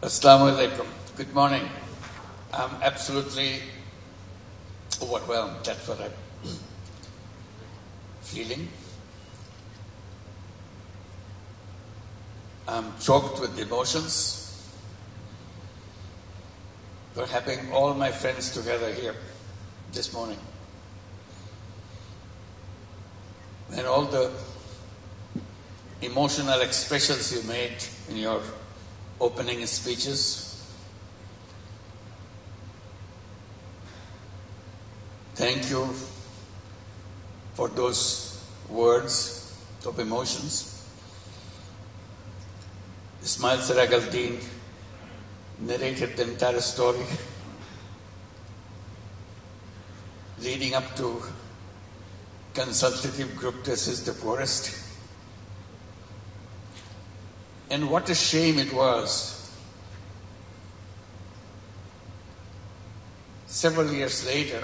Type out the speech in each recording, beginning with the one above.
𝗲𝗲𝗹𝗶𝘀𝗀𝗶. Good morning. I'm absolutely overwhelmed. That's what I'm feeling. I'm choked with emotions for having all my friends together here this morning. And all the emotional expressions you made in your opening speeches. Thank you for those words of emotions. 𝗖𝗲𝗹𝗶𝘃𝗁𝗃 narrated the entire story leading up to consultative group to assist the poorest. And what a shame it was. Several years later,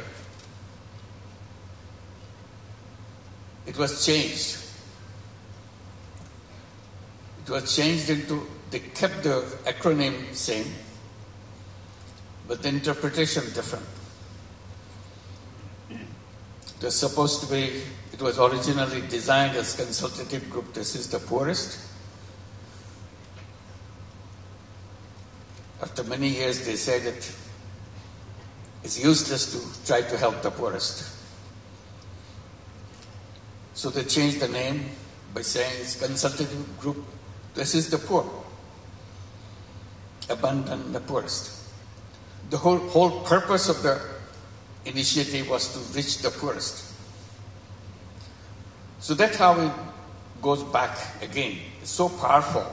it was changed. It was changed into, they kept the acronym same, but the interpretation different. It was supposed to be, it was originally designed as consultative group to assist the poorest. After many years, they said it's useless to try to help the poorest. So they changed the name by saying it's consultative group to assist the poor, abandon the poorest. The whole purpose of the initiative was to reach the poorest. So that's how it goes back again. It's so powerful.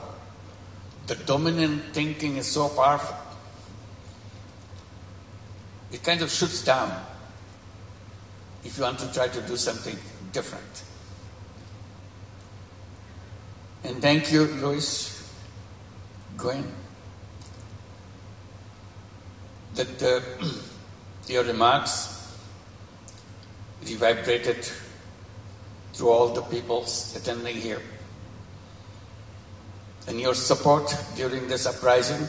The dominant thinking is so powerful. It kind of shoots down if you want to try to do something different. And thank you, 𝗖𝗲𝗹𝗶𝘀𝗀𝗶, that your remarks reverberated through all the people attending here. And your support during this uprising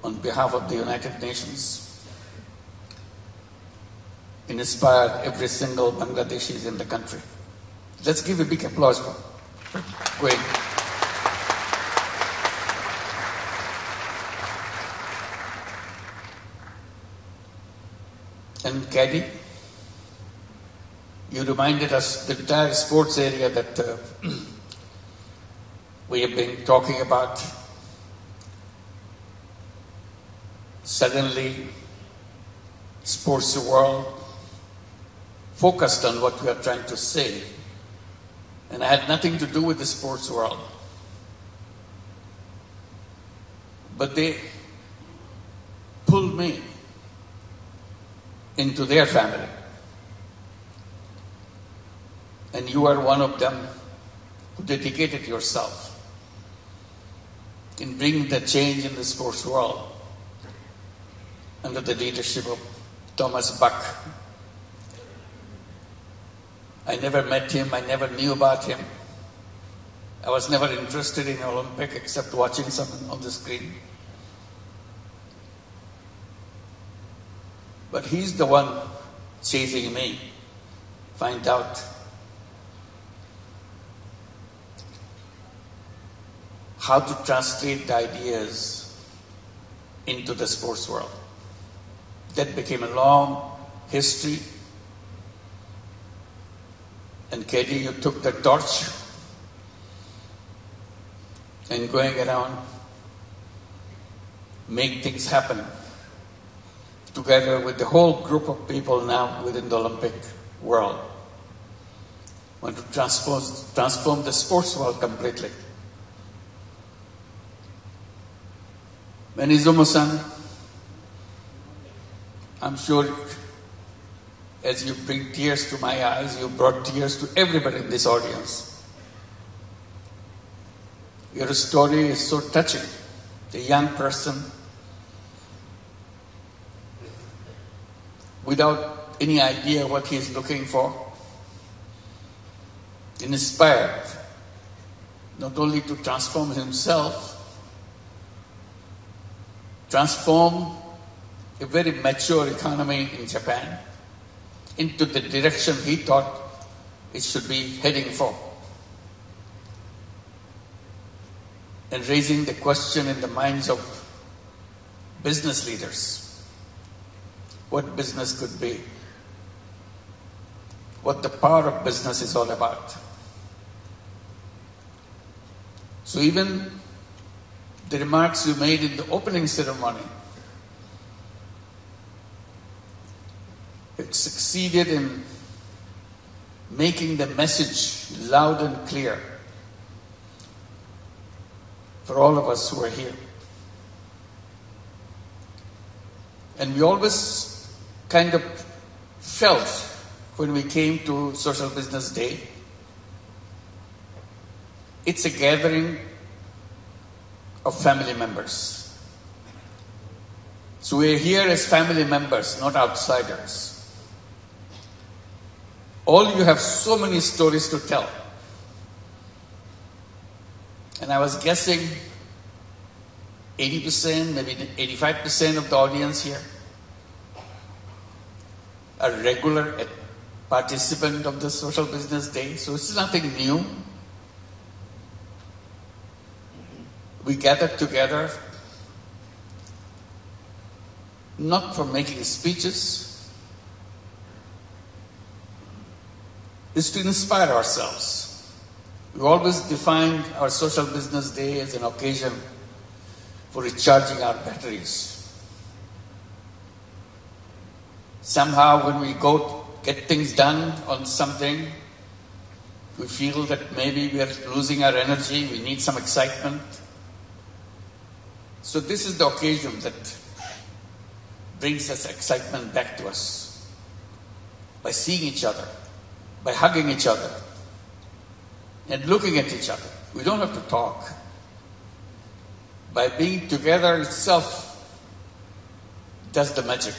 on behalf of the United Nations inspired every single Bangladeshi in the country. Let's give a big applause for going. And 𝗏𝗵𝗵𝗃, you reminded us the entire sports area that we have been talking about. Suddenly, sports world focused on what we are trying to say. And I had nothing to do with the sports world. But they pulled me into their family. And you are one of them who dedicated yourself in bringing the change in the sports world under the leadership of Thomas Bach. I never met him, I never knew about him. I was never interested in Olympic except watching something on the screen. But he's the one chasing me, find out how to translate the ideas into the sports world. That became a long history. And 𝗏𝗵𝗵𝗃, you took the torch and going around, make things happen together with the whole group of people now within the Olympic world. Want to transform the sports world completely. Izumo-san, I'm sure as you bring tears to my eyes, you brought tears to everybody in this audience. Your story is so touching. The young person, without any idea what he is looking for, inspired not only to transform himself, transform a very mature economy in Japan into the direction he thought it should be heading for. And raising the question in the minds of business leaders, what business could be, what the power of business is all about. So even the remarks you made in the opening ceremony, it succeeded in making the message loud and clear for all of us who are here. And we always kind of felt when we came to Social Business Day, it's a gathering of family members. So we're here as family members, not outsiders. All you have so many stories to tell. And I was guessing 80%, maybe 85% of the audience here are regular participant of the Social Business Day. So it's nothing new. We gathered together not for making speeches, it's to inspire ourselves. We always defined our Social Business Day as an occasion for recharging our batteries. Somehow when we go get things done on something, we feel that maybe we are losing our energy, we need some excitement. So this is the occasion that brings us excitement back to us. By seeing each other, by hugging each other, and looking at each other. We don't have to talk. By being together itself does the magic.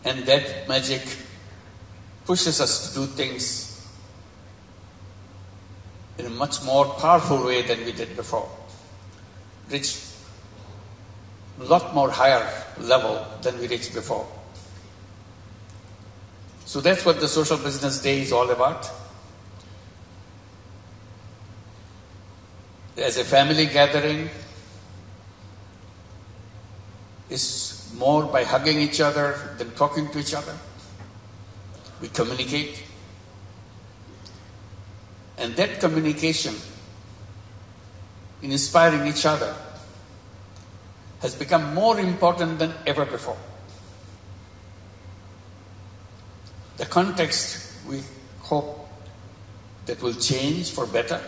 And that magic pushes us to do things in a much more powerful way than we did before. Reach a lot more higher level than we reached before. So that's what the Social Business Day is all about. As a family gathering, it's more by hugging each other than talking to each other. We communicate. And that communication in inspiring each other has become more important than ever before. The context, we hope that will change for better.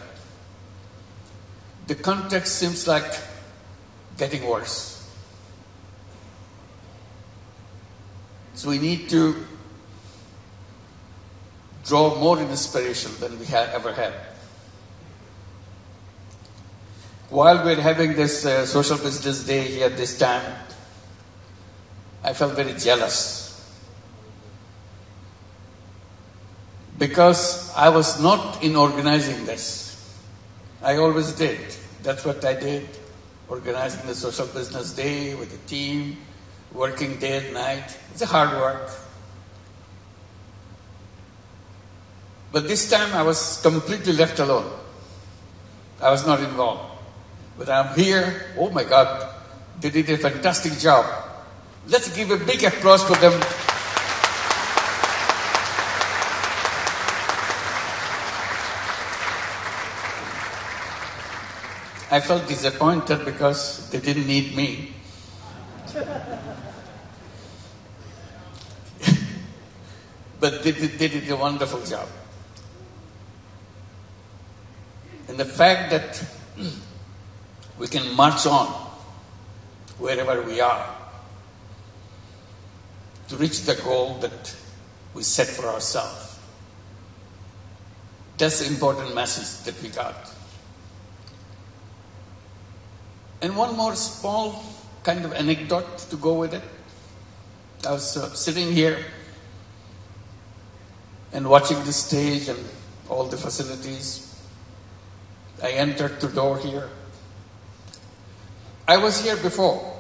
The context seems like getting worse. So we need to draw more inspiration than we have ever had. While we're having this Social Business Day here this time, I felt very jealous. Because I was not in organizing this. I always did. That's what I did. Organizing the Social Business Day with a team, working day and night. It's a hard work. But this time I was completely left alone. I was not involved. But I'm here. Oh my God, they did a fantastic job. Let's give a big applause for them. I felt disappointed because they didn't need me. But they did a wonderful job. And the fact that we can march on wherever we are to reach the goal that we set for ourselves. That's the important message that we got. And one more small kind of anecdote to go with it. I was sitting here and watching the stage and all the facilities. I entered the door here. I was here before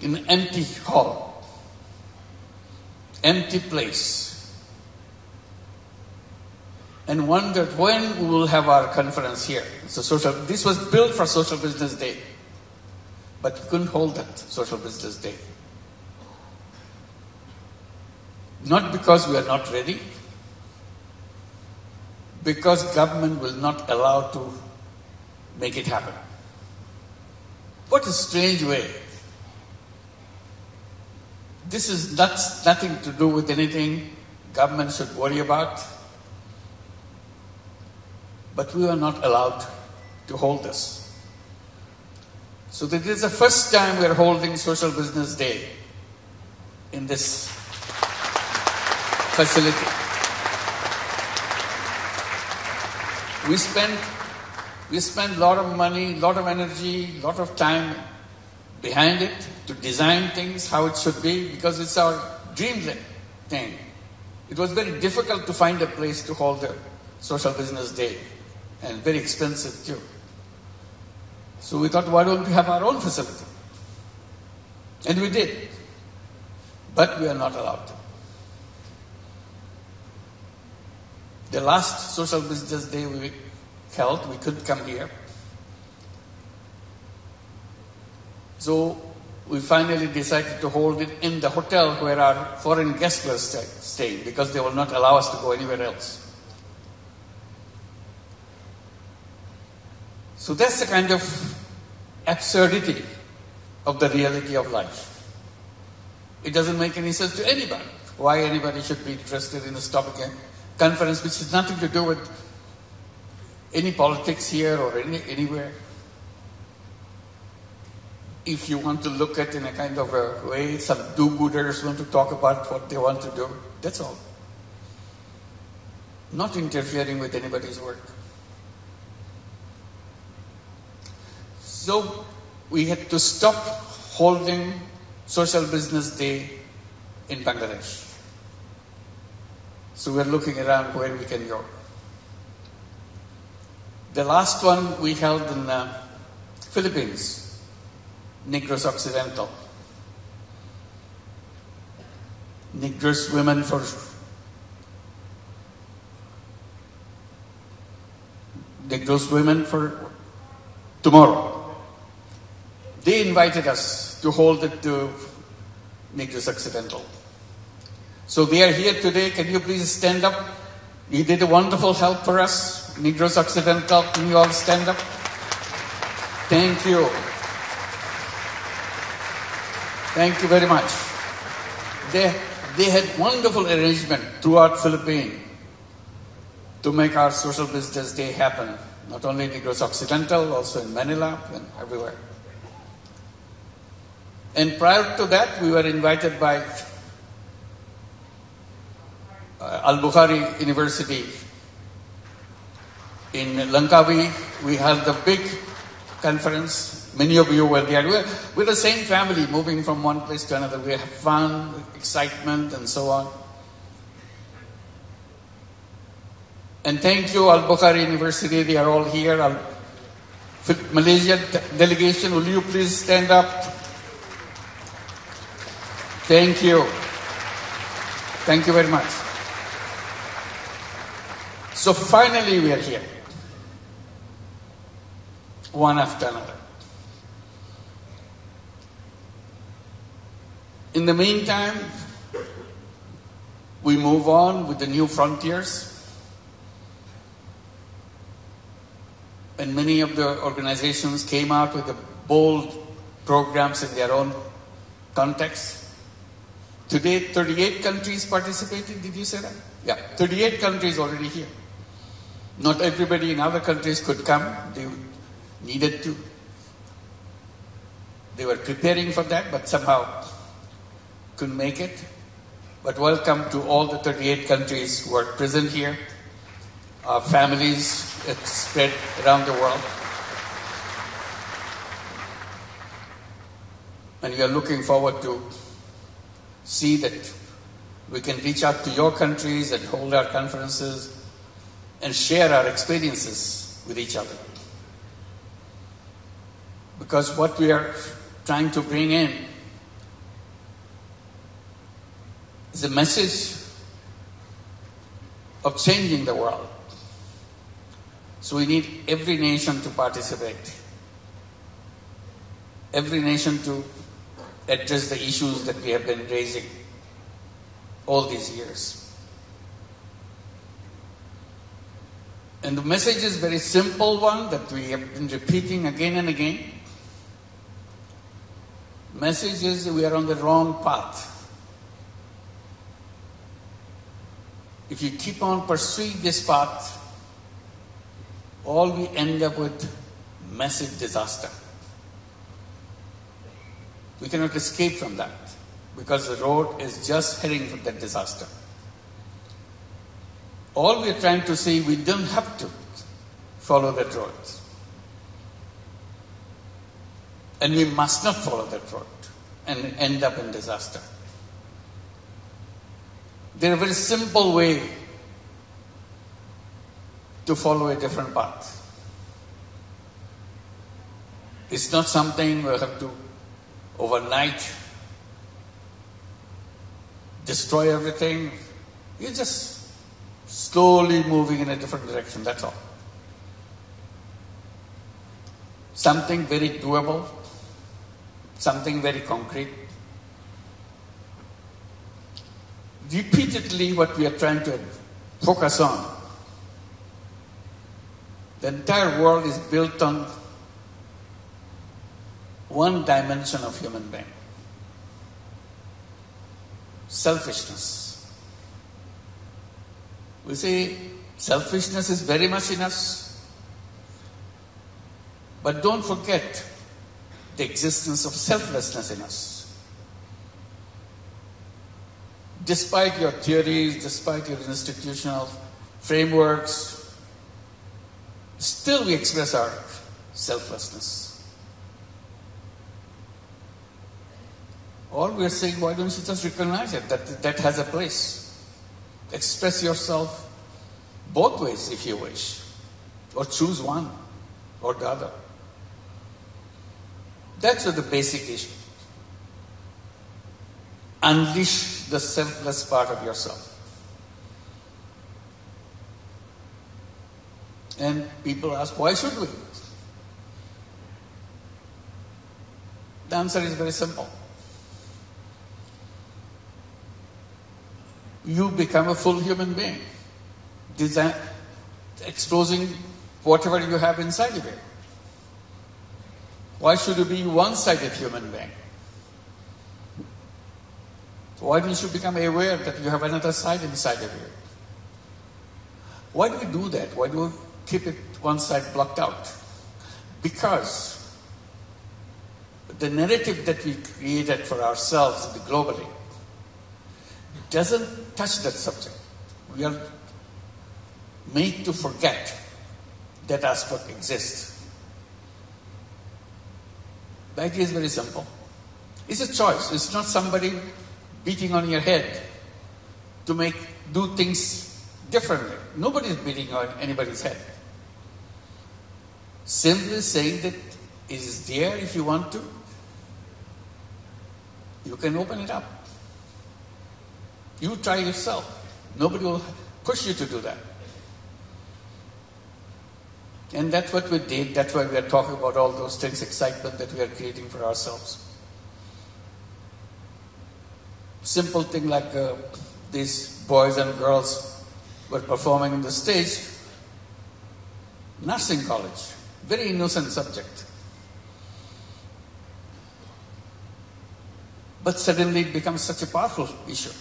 in an empty hall, empty place, and wondered when we will have our conference here. This was built for Social Business Day, but we couldn't hold that Social Business Day. Not because we are not ready, because government will not allow to make it happen. What a strange way. This is nothing to do with anything government should worry about. But we are not allowed to hold this. So this is the first time we are holding Social Business Day in this facility. We spent a lot of money, a lot of energy, a lot of time behind it to design things how it should be, because it's our dream thing. It was very difficult to find a place to hold a Social Business Day, and very expensive too. So we thought, why don't we have our own facility? And we did. But we are not allowed to. The last Social Business Day we held, we couldn't come here. So we finally decided to hold it in the hotel where our foreign guests were staying, because they will not allow us to go anywhere else. So that's the kind of absurdity of the reality of life. It doesn't make any sense to anybody. Why anybody should be interested in this topic conference, which has nothing to do with any politics here or anywhere. If you want to look at in a kind of a way, some do-gooders want to talk about what they want to do, that's all. Not interfering with anybody's work. So we had to stop holding Social Business Day in Bangladesh. So we're looking around where we can go. The last one we held in Philippines, Negros Occidental. Negros women for tomorrow. They invited us to hold it to Negros Occidental. So they are here today. Can you please stand up? You did a wonderful help for us. Negros Occidental, can you all stand up? Thank you. Thank you very much. They had wonderful arrangement throughout Philippines to make our Social Business Day happen. Not only in Negros Occidental, also in Manila and everywhere. And prior to that, we were invited by Al-Bukhari University in 𝗥𝗶𝗴𝗵𝘁𝘀𝗶cie. We held a big conference. Many of you were there. We're the same family, moving from one place to another. We have fun, excitement, and so on. And thank you, Al-Bukhari University. They are all here. Malaysia delegation, will you please stand up? Thank you. Thank you very much. So finally we are here, one after another. In the meantime, we move on with the new frontiers. And many of the organizations came out with the bold programs in their own context. Today, 38 countries participated, did you say that? Yeah, 38 countries already here. Not everybody in other countries could come. They needed to. They were preparing for that, but somehow couldn't make it. But welcome to all the 38 countries who are present here. Our families spread around the world. And we are looking forward to see that we can reach out to your countries and hold our conferences and share our experiences with each other. Because what we are trying to bring in is a message of changing the world. So we need every nation to participate. Every nation to address the issues that we have been raising all these years. And the message is a very simple one that we have been repeating again and again. The message is we are on the wrong path. If you keep on pursuing this path, all we end up with massive disaster. We cannot escape from that because the road is just heading for that disaster. All we are trying to say, we don't have to follow that road. And we must not follow that road and end up in disaster. There is a very simple way to follow a different path. It's not something we have to overnight destroy everything. You're just slowly moving in a different direction, that's all. Something very doable, something very concrete. Repeatedly, what we are trying to focus on, the entire world is built on one dimension of human being: selfishness. We say selfishness is very much in us, but don't forget the existence of selflessness in us. Despite your theories, despite your institutional frameworks, still we express our selflessness. Or we are saying, why don't you just recognize it, that has a place. Express yourself both ways if you wish, or choose one or the other. That's the basic issue. Unleash the selfless part of yourself. And people ask, why should we? The answer is very simple. You become a full human being, exposing whatever you have inside of you. Why should you be a one-sided human being? Why don't you become aware that you have another side inside of you? Why do we do that? Why do we keep it one side blocked out? Because the narrative that we created for ourselves globally doesn't touch that subject. We are made to forget that aspect exists. The idea is very simple. It's a choice. It's not somebody beating on your head to do things differently. Nobody is beating on anybody's head. Simply saying that it is there if you want to. You can open it up. You try yourself. Nobody will push you to do that. And that's what we did. That's why we are talking about all those things, excitement that we are creating for ourselves. Simple thing like these boys and girls were performing on the stage. Nursing college. Very innocent subject. But suddenly it becomes such a powerful issue.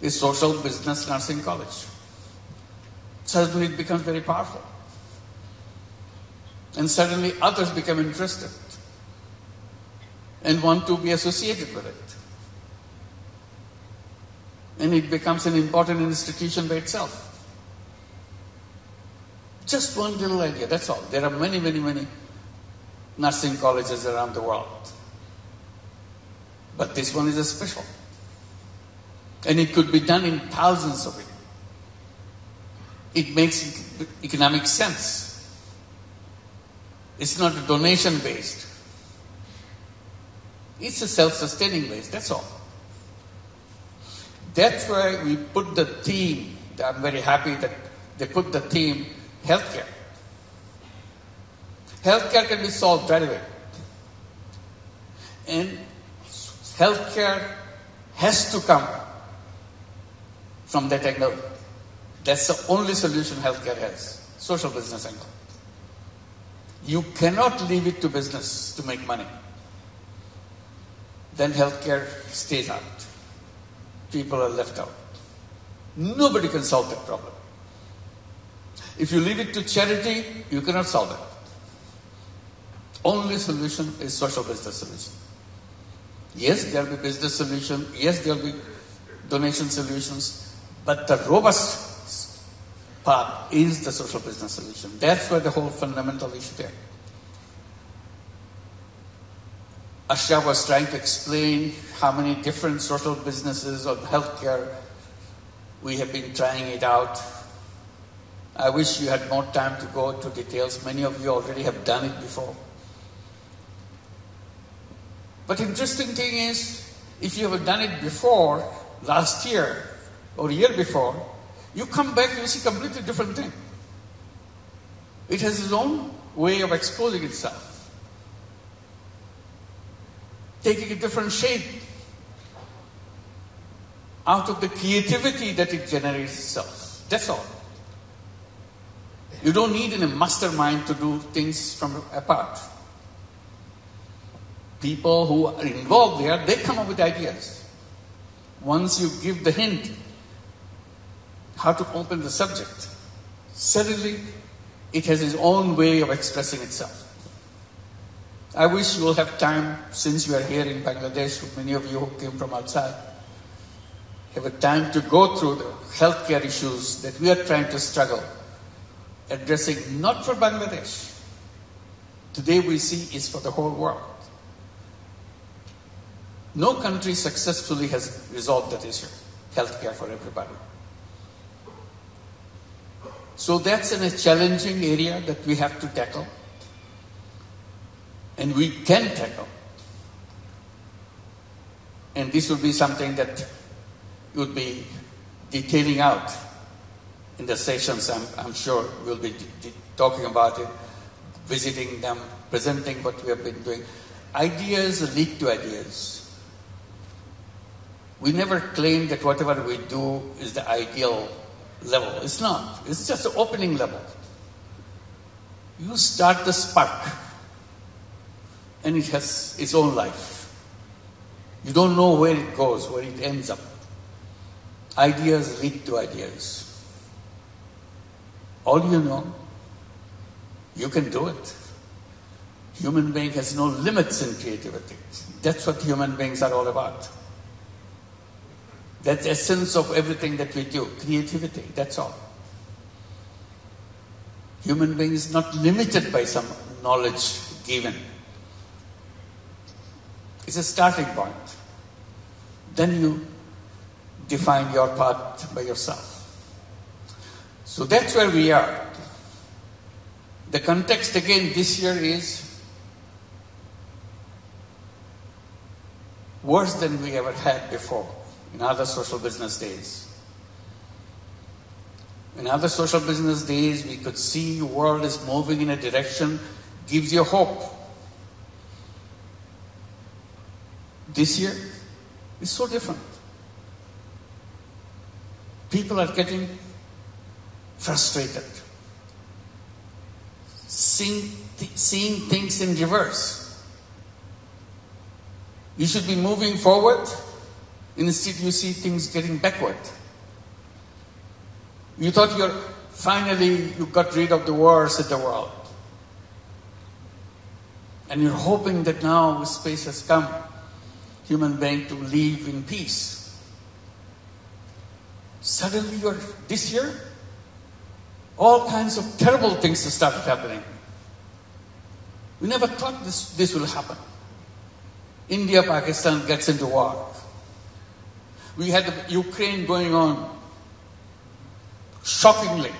Is social business nursing college. Suddenly it becomes very powerful. And suddenly others become interested and want to be associated with it. And it becomes an important institution by itself. Just one little idea, that's all. There are many, many, many nursing colleges around the world. But this one is a special. And it could be done in thousands of it. It makes economic sense. It's not donation-based. It's a self-sustaining base, that's all. That's why we put the theme, I'm very happy that they put the theme, healthcare. Healthcare can be solved right away. And healthcare has to come from that angle. That's the only solution healthcare has, social business angle. You cannot leave it to business to make money. Then healthcare stays out. People are left out. Nobody can solve that problem. If you leave it to charity, you cannot solve it. Only solution is social business solution. Yes, there will be business solution. Yes, there will be donation solutions. But the robust part is the social business solution. That's where the whole fundamental issue there. Asha was trying to explain how many different social businesses or healthcare we have been trying it out. I wish you had more time to go into details. Many of you already have done it before. But interesting thing is, if you have done it before, last year or year before, you come back, you see completely different thing. It has its own way of exposing itself, taking a different shape out of the creativity that it generates itself. That's all. You don't need a mastermind to do things from apart. People who are involved there, they come up with ideas. Once you give the hint how to open the subject, suddenly it has its own way of expressing itself. I wish you will have time, since you are here in Bangladesh, many of you who came from outside, have a time to go through the healthcare issues that we are trying to struggle, addressing not for Bangladesh. Today we see is for the whole world. No country successfully has resolved that issue, healthcare for everybody. So that's a challenging area that we have to tackle. And we can tackle. And this will be something that you'll be detailing out in the sessions. I'm sure we'll be talking about it, visiting them, presenting what we have been doing. Ideas lead to ideas. We never claim that whatever we do is the ideal level. It's not. It's just the opening level. You start the spark, and it has its own life. You don't know where it goes, where it ends up. Ideas lead to ideas. All you know, you can do it. Human being has no limits in creativity. That's what human beings are all about. That's the essence of everything that we do, creativity, that's all. Human being is not limited by some knowledge given. It's a starting point. Then you define your path by yourself. So that's where we are. The context again this year is worse than we ever had before. In other social business days. In other social business days, we could see the world is moving in a direction, gives you hope. This year is so different. People are getting frustrated, seeing things in reverse. You should be moving forward. Instead, you see things getting backward. You thought you got rid of the wars in the world. And you're hoping that now space has come, human being to live in peace. Suddenly, this year, all kinds of terrible things started happening. We never thought this will happen. India, Pakistan gets into war. We had Ukraine going on. Shockingly,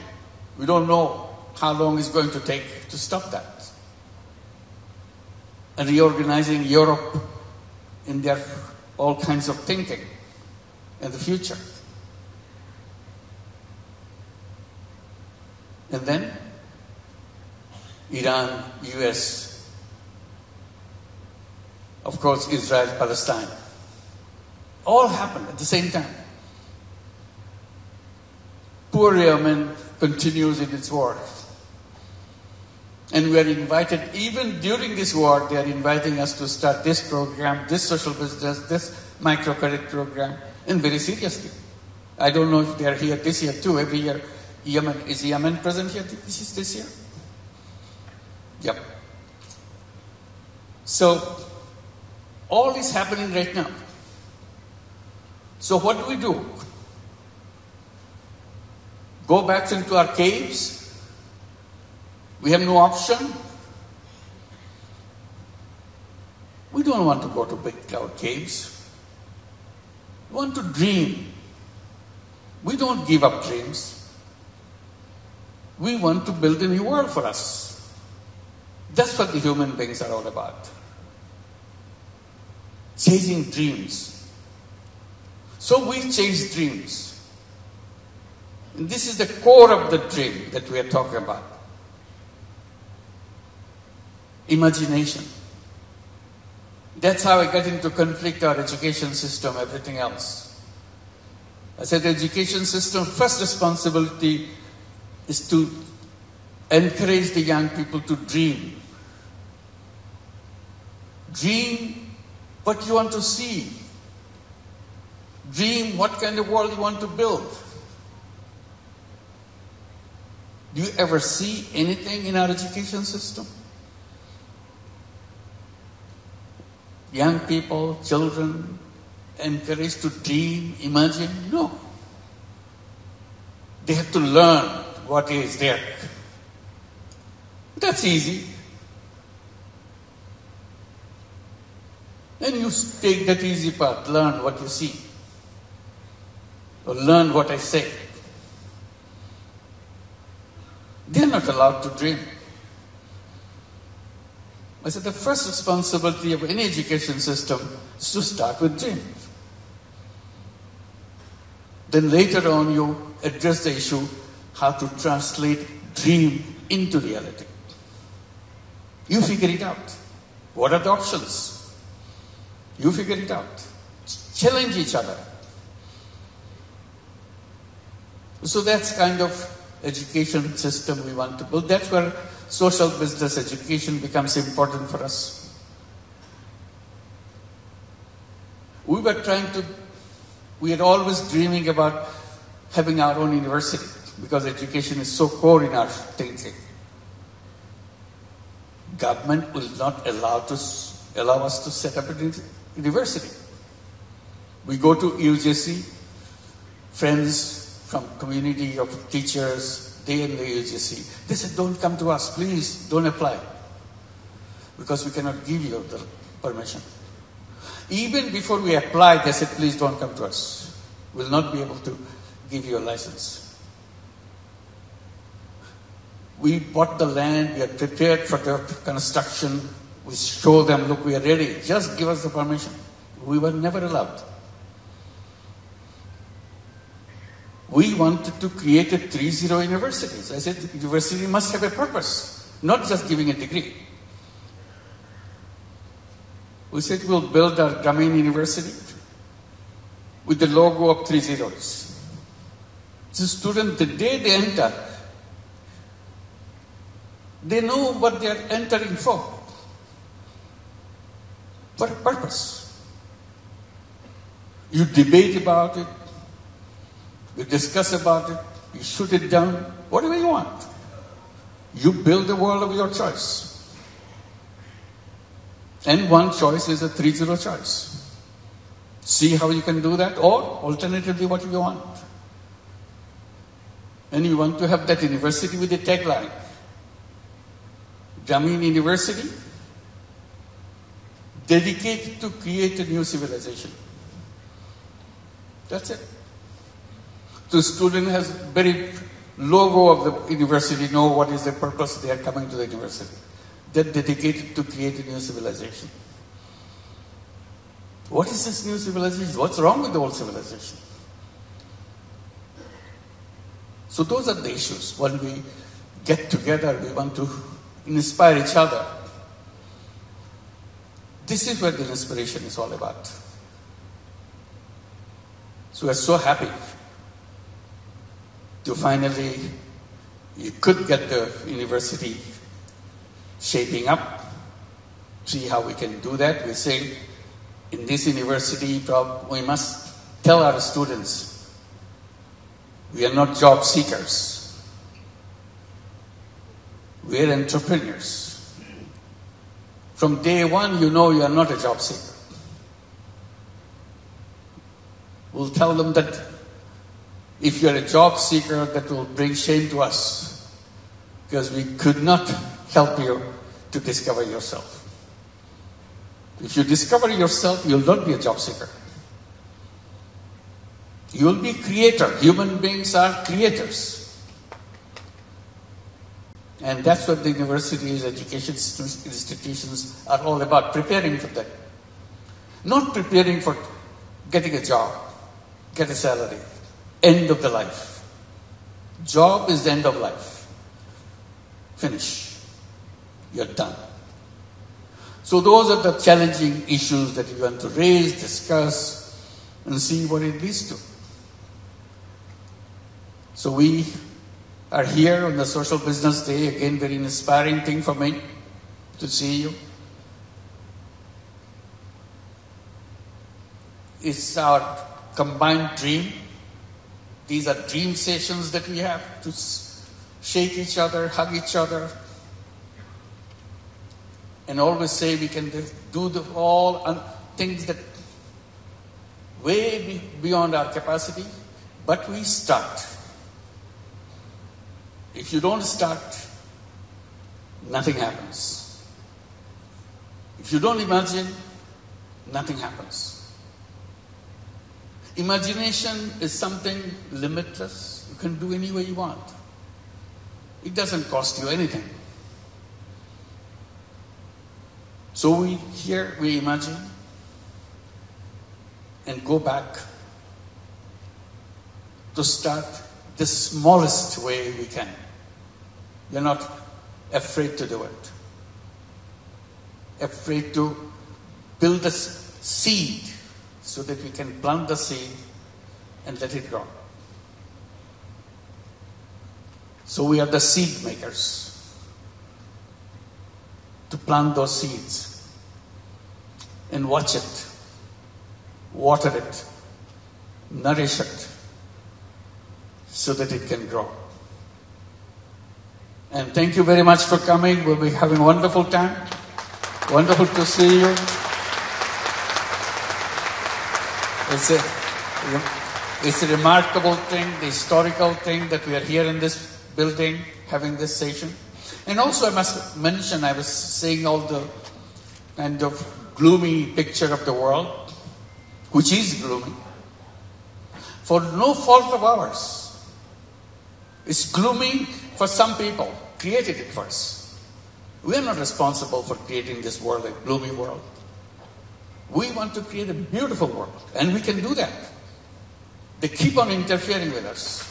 we don't know how long it's going to take to stop that. and reorganizing Europe in their all kinds of thinking in the future. And then Iran, US, of course Israel, Palestine. All happened at the same time. Poor Yemen continues in its war. And we are invited, even during this war, they are inviting us to start this program, this social business, this microcredit program, and very seriously. I don't know if they are here this year too. Every year, is Yemen present here this year? Yep. So, all is happening right now. So what do? Go back into our caves? We have no option? We don't want to go to big cloud caves. We want to dream. We don't give up dreams. We want to build a new world for us. That's what the human beings are all about. Chasing dreams. So we chase dreams. And this is the core of the dream that we are talking about. Imagination. That's how I get into conflict, our education system, everything else. I said the education system, first responsibility is to encourage the young people to dream. Dream what you want to see. Dream what kind of world you want to build. Do you ever see anything in our education system? Young people, children, encouraged to dream, imagine? No. They have to learn what is there. That's easy. And you take that easy part, learn what you see. Or learn what I say. They are not allowed to dream. I said the first responsibility of any education system is to start with dreams. Then later on you address the issue how to translate dream into reality. You figure it out. What are the options? You figure it out. Challenge each other. So that's kind of education system we want to build. That's where social business education becomes important for us. We are always dreaming about having our own university because education is so core in our thinking. Government will not allow us to set up a university. We go to UGC, friends from community of teachers, they in the UGC. They said, don't come to us, please, don't apply. Because we cannot give you the permission. Even before we applied, they said, please don't come to us. We'll not be able to give you a license. We bought the land, we are prepared for the construction. We show them, look, we are ready. Just give us the permission. We were never allowed. We wanted to create a 3-0 universities. I said, the university must have a purpose, not just giving a degree. We said, we'll build our Grameen University with the logo of 3 zeros. The student, the day they enter, they know what they are entering for a purpose. You debate about it, you discuss about it, you shoot it down, whatever you want. You build the world of your choice. And one choice is a 3-0 choice. See how you can do that, or alternatively what you want. And you want to have that university with a tagline. Grameen University, dedicated to create a new civilization. That's it. The student has very logo of the university, know what is the purpose they are coming to the university. They're dedicated to create a new civilization. What is this new civilization? What's wrong with the old civilization? So those are the issues. When we get together, we want to inspire each other. This is where the inspiration is all about. So we're so happy to finally, you could get the university shaping up, see how we can do that. We say, in this university, we must tell our students, we are not job seekers. We are entrepreneurs. From day one, you know you are not a job seeker. We'll tell them that if you're a job seeker, that will bring shame to us, because we could not help you to discover yourself. If you discover yourself, you'll not be a job seeker. You'll be a creator. Human beings are creators. And that's what the universities, education institutions are all about, preparing for that. Not preparing for getting a job, get a salary, end of the life. Job is the end of life. Finish. You're done. So those are the challenging issues that we want to raise, discuss, and see what it leads to. So we are here on the Social Business Day. Again, very inspiring thing for me to see you. It's our combined dream. These are dream sessions that we have to shake each other, hug each other, and always say we can do all things that way beyond our capacity, but we start. If you don't start, nothing happens. If you don't imagine, nothing happens. Imagination is something limitless. You can do any way you want. It doesn't cost you anything. So we imagine and go back to start the smallest way we can. We're not afraid to do it. Afraid to build a seed so that we can plant the seed and let it grow. So we are the seed makers to plant those seeds and watch it, water it, nourish it, so that it can grow. And thank you very much for coming. We'll be having a wonderful time. Wonderful to see you. It's a remarkable thing, the historical thing that we are here in this building having this session. And also I must mention, I was saying all the kind of gloomy picture of the world, which is gloomy, for no fault of ours. It's gloomy for some people, created it first. We are not responsible for creating this world, a gloomy world. We want to create a beautiful world, and we can do that. They keep on interfering with us.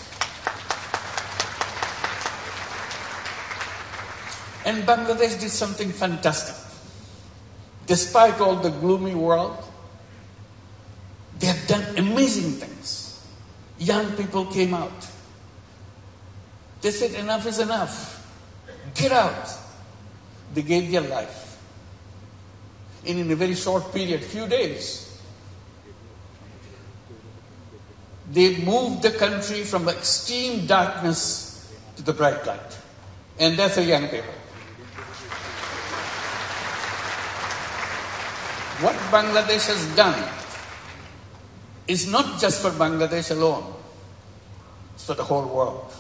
And Bangladesh did something fantastic. Despite all the gloomy world, they have done amazing things. Young people came out. They said, enough is enough. Get out. They gave their life. And in a very short period, few days, they moved the country from extreme darkness to the bright light. And that's the young people. What Bangladesh has done is not just for Bangladesh alone. It's for the whole world.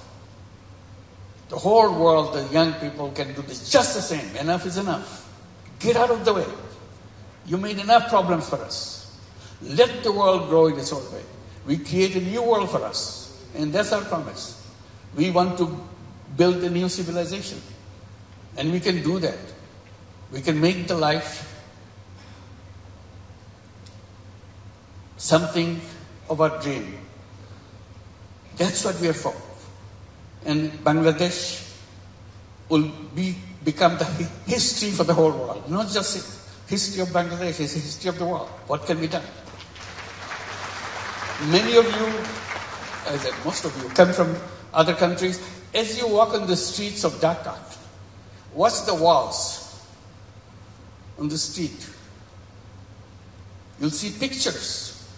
The whole world, the young people can do this just the same. Enough is enough. Get out of the way. You made enough problems for us. Let the world grow in its own way. We create a new world for us. And that's our promise. We want to build a new civilization. And we can do that. We can make the life something of our dream. That's what we are for. And Bangladesh will become the history for the whole world. Not just history of Bangladesh, it's the history of the world. What can be done? Many of you, most of you, come from other countries. As you walk on the streets of Dhaka, watch the walls on the street. You'll see pictures,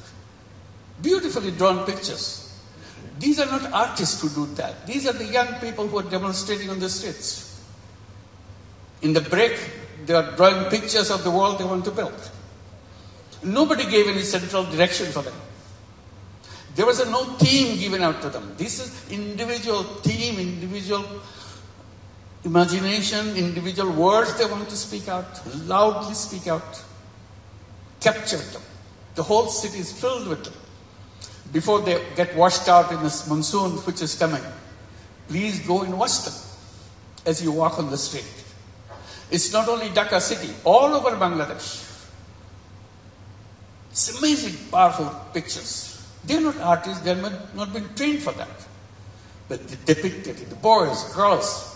beautifully drawn pictures. These are not artists who do that. These are the young people who are demonstrating on the streets. In the break, they are drawing pictures of the world they want to build. Nobody gave any central direction for them. There was no theme given out to them. This is individual theme, individual imagination, individual words they want to speak out, loudly speak out, capture them. The whole city is filled with them. Before they get washed out in this monsoon which is coming, please go and watch them as you walk on the street. It's not only Dhaka city, all over Bangladesh. It's amazing, powerful pictures. They're not artists, they're not been trained for that. But they depicted it, the boys, girls,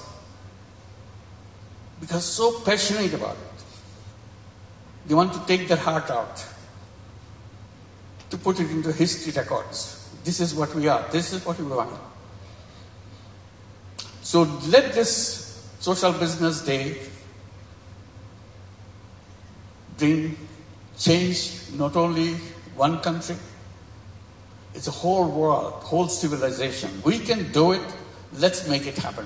because so passionate about it. They want to take their heart out, to put it into history records. This is what we are, this is what we want. So let this Social Business Day bring change, not only one country, it's a whole world, whole civilization. We can do it. Let's make it happen.